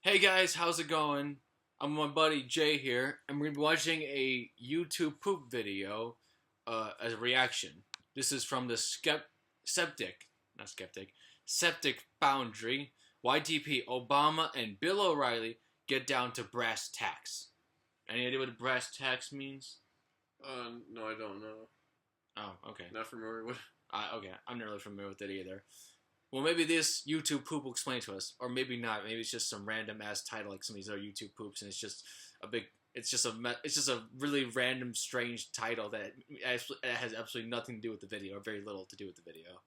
Hey guys, how's it going? I'm my buddy Jay here, and we're gonna be watching a YouTube poop video as a reaction. This is from the Septic Boundary. YTP, Obama and Bill O'Reilly get down to brass tacks. Any idea what brass tacks means? No, I don't know. Oh, okay. Not familiar with. Okay, I'm not really familiar with it either. Well, maybe this YouTube poop will explain to us, or maybe not. Maybe it's just some random ass title like some of these other YouTube poops, and it's just a really random, strange title that has absolutely nothing to do with the video, or very little to do with the video.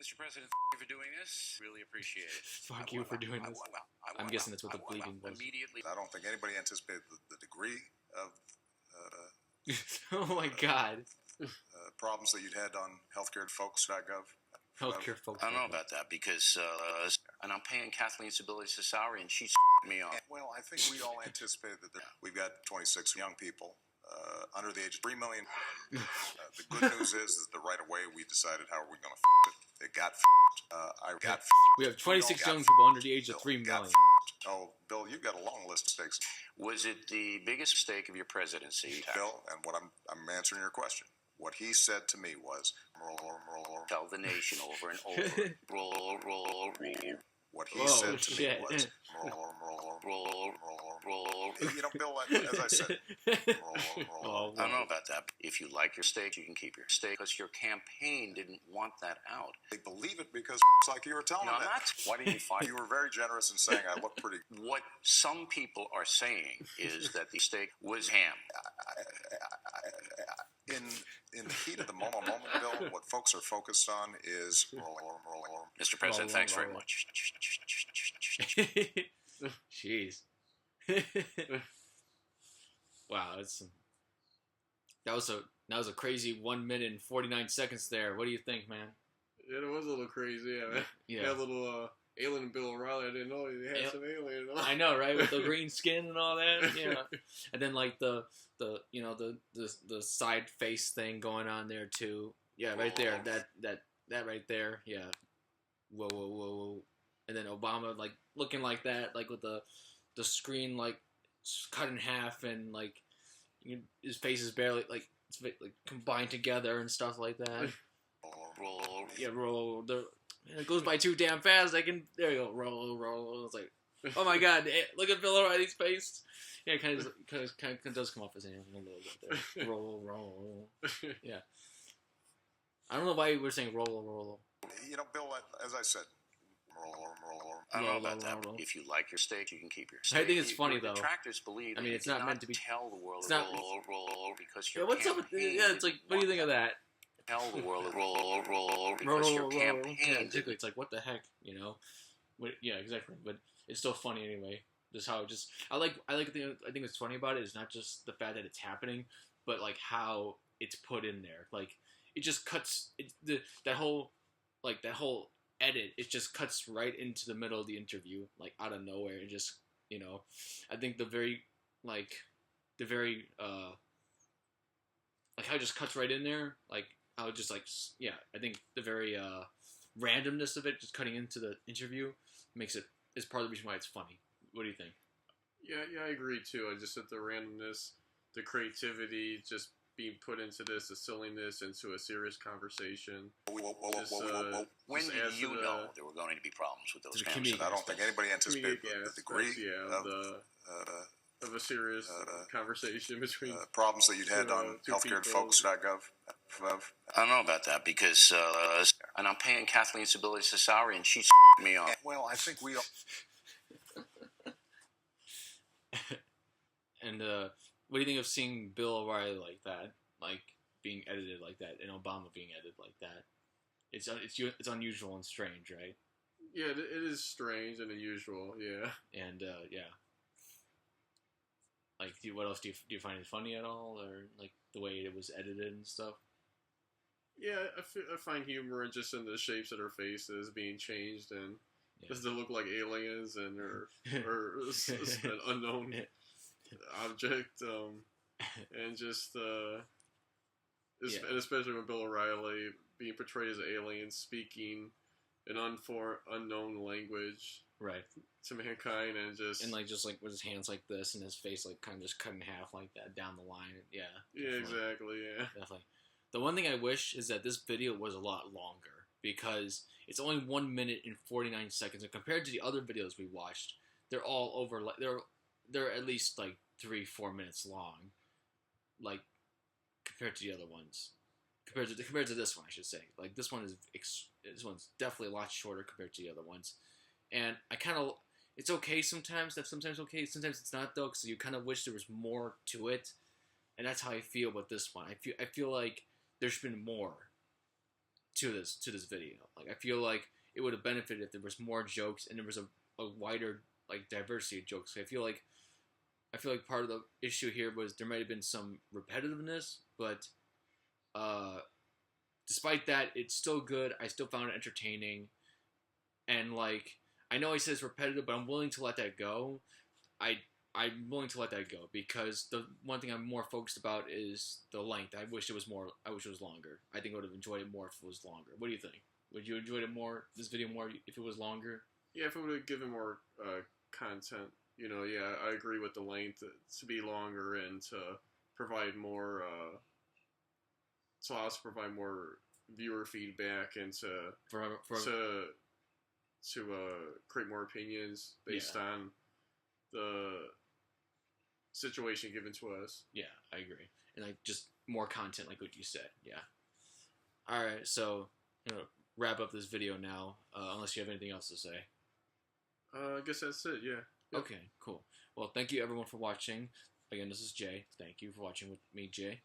Mr. President, thank you for doing this. Really appreciate it. Fuck you for doing this. I'm guessing that's what the bleeding was. Immediately. I don't think anybody anticipated the degree of Oh my god. problems that you'd had on healthcarefolks.gov. Healthcare folks. I don't know about that because, and I'm paying Kathleen Sebelius' salary and she me off. Well, I think we all anticipated that we've got 26 young people under the age of 3 million. The good news is that right away we decided how are we going to it. It got We have 26 young people under the age of 3 million. Oh, Bill, you've got a long list of mistakes. Was it the biggest mistake of your presidency? Bill, and what I'm answering your question. What he said to me was, Tell the nation over and over. What he said to me was, you know, Bill, as I said, I don't know about that. If you like your steak, you can keep your steak because your campaign didn't want that out. they believe it because it's like you were telling No, them I'm that. not. Why did you find You were very generous in saying I look pretty. What some people are saying is that the steak was ham. In the heat of the moment, Bill, what folks are focused on is Mr. President, thanks very much. Jeez. Wow, that was a crazy 1 minute and 49 seconds there. What do you think, man? Yeah, it was a little crazy. Yeah, man. Yeah. Had a little alien Bill O'Reilly. I didn't know he had some alien. I know, right? With the green skin and all that. Yeah. And then like the side face thing going on there too. Yeah, right there. That right there. Yeah. Whoa. And then Obama like looking like that, like with the screen like cut in half and like his face is barely like it's like combined together and stuff like that. Yeah, roll. It goes by too damn fast. There you go. Roll. It's like, oh my god, look at Bill O'Reilly's face. Yeah, it kind of does come off as a little bit there. Roll. Yeah. I don't know why we're saying roll. You know, Bill, as I said, I don't know about that. If you like your steak, you can keep your steak. I think it's funny though. Detractors believe. I mean, it's not meant to be. Tell the world it's not, roll because yeah, your what's up with yeah? It's like, what do you think of that? Tell the world roll because your campaign. Yeah, exactly. It's like what the heck, you know? Yeah, exactly. But it's still funny anyway. Just how I think what's funny about it is not just the fact that it's happening, but like how it's put in there. Like it just cuts that whole edit. It just cuts right into the middle of the interview, like out of nowhere. It just I think the very how it just cuts right in there, like how it just I think the very randomness of it just cutting into the interview is part of the reason why it's funny. What do you think? Yeah, I agree too. I just said the randomness, the creativity, just being put into this, the silliness, into a serious conversation. When did you know there were going to be problems with those cameras? I don't think anybody anticipated the degree of a serious conversation between problems that you'd had on healthcarefolks.gov. I don't know about that because, and I'm paying Kathleen Sebelius' salary and she me off. Well, I think we all. And what do you think of seeing Bill O'Reilly like that, like being edited like that, and Obama being edited like that? It's unusual and strange, right? Yeah, it is strange and unusual. Yeah. And yeah. Like, what else do you find it funny at all, or like the way it was edited and stuff? Yeah, I find humor in just in the shapes of their faces being changed and just to look like aliens and or an unknown object, and just and especially when Bill O'Reilly being portrayed as an alien speaking an unknown language right to mankind, and just like with his hands like this and his face like kind of just cut in half like that down the line. Yeah. Yeah, exactly. Yeah. Definitely. The one thing I wish is that this video was a lot longer because it's only 1 minute and 49 seconds, and compared to the other videos we watched, they're all over like they're at least like 3-4 minutes long, like compared to the other ones. Compared to this one, I should say. Like this one's definitely a lot shorter compared to the other ones, and it's okay sometimes. That's sometimes okay. Sometimes it's not though, because you kind of wish there was more to it, and that's how I feel about this one. I feel like there's been more to this video. Like I feel like it would have benefited if there was more jokes and there was a wider like diversity of jokes. I feel like part of the issue here was there might have been some repetitiveness, but despite that, it's still good. I still found it entertaining, and like I know he says repetitive, but I'm willing to let that go. I'm willing to let that go because the one thing I'm more focused about is the length. I wish it was longer. I think I would have enjoyed it more if it was longer. What do you think? Would you enjoy this video more if it was longer? Yeah, if it would have given more content. Yeah, I agree with the length to be longer and to provide more. To also provide more viewer feedback and to create more opinions based on the situation given to us. Yeah, I agree. And like just more content, like what you said. Yeah. All right, so wrap up this video now. Unless you have anything else to say. I guess that's it. Yeah. Yep. Okay, cool. Well, thank you everyone for watching. Again, this is Jay. Thank you for watching with me, Jay.